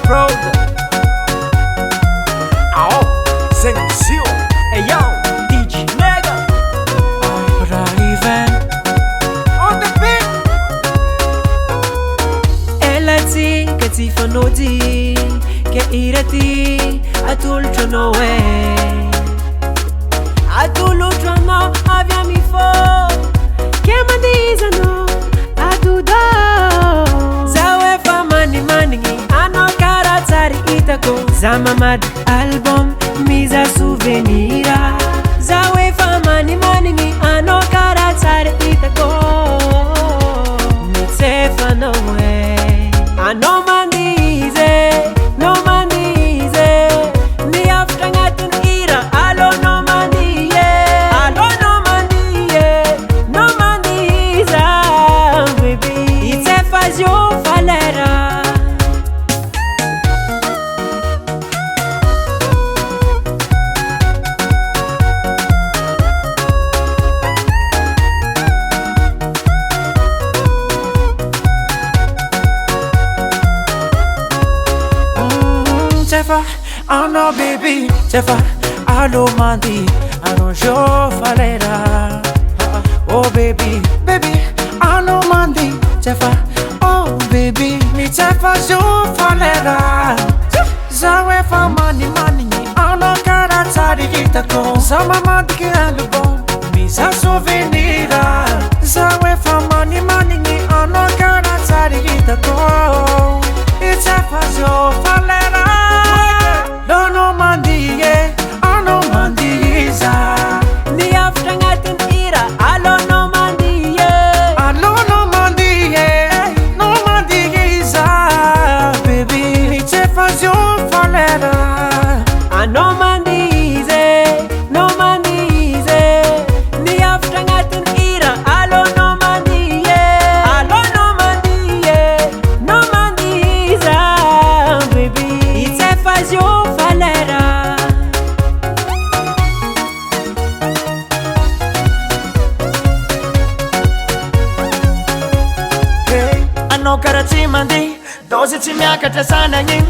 proud. Oh, sensual. Hey yo, Tiji Negga. Raiven On the beat. Elati Kesy fanodi Ke irati Atul chonoe Atulu chono Avia mi fo Ke Mandihiza no Adudo Zawe fa mani Ano karatari itako Zamamad album Miza souvenira Zawe fa mani Ano karatari itako Mitsefa no way Ano Mandihiza No Mandihiza Ni after ngatun ira Alo no Mandihiza Alo no Mandihiza No Mandihiza Baby Itsefa yo falera Tefa, oh no baby. Tefa, allo mandi, allo jo falera. Oh baby, baby, allo mandi. Tefa, oh baby, mi tefa jo falera. Zawe fa mani, ano karatari itako. Sama mandi ki album, mi sa souvenira. Zawe fa mani, ano karatari itako. It's a fazo falera. No Mandihiza, ano Mandihiza. Ni after ngatun ira Alo no Mandihiza Alo no Mandihiza, no Mandihiza. Baby, it's a fazo falera. Ano Mandihiza No Mandihiza Ni after ngatun ira Alo no Mandihiza Alo no Mandihiza No Mandihiza Baby It's a fazio falera Hey, ano karati mandi, dozi chimiakatra sana ngin.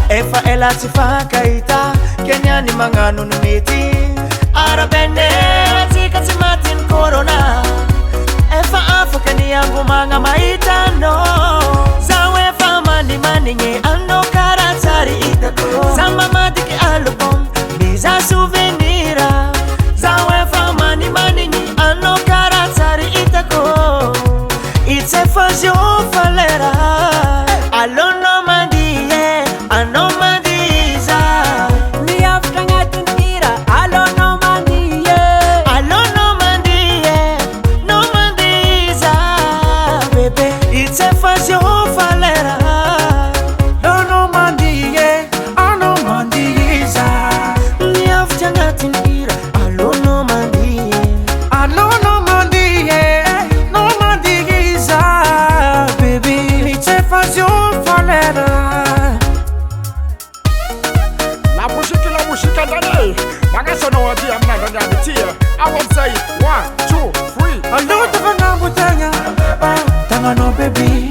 Efa ela sifakaita, Kenya ni mga nununiti. Arabende, tika simatin corona. Efa Afrika ni yangu mga maitano. Zawe fa mani nge, ano karatari itako. Sama matiki album, miza souvenira. Zawe fa mani nge, ano karatari itako. It's a fazio falera. Alo no Mandihiza, ano Mandihiza. Ni after ngatun ira Alo no Mandihiza Alo no Mandihiza, no Mandihiza. Baby, it's a fazio falera. No Mandihiza, ano Mandihiza. Ni after ngatun ira Alo no Mandihiza. Alo no Mandihiza, no Mandihiza. Baby, it's a fazio falera. La música dale. Magaso no wadi amna ndani ya mitia. I won't say 1, 2, 3. Alo tanga butanga, tanga no baby.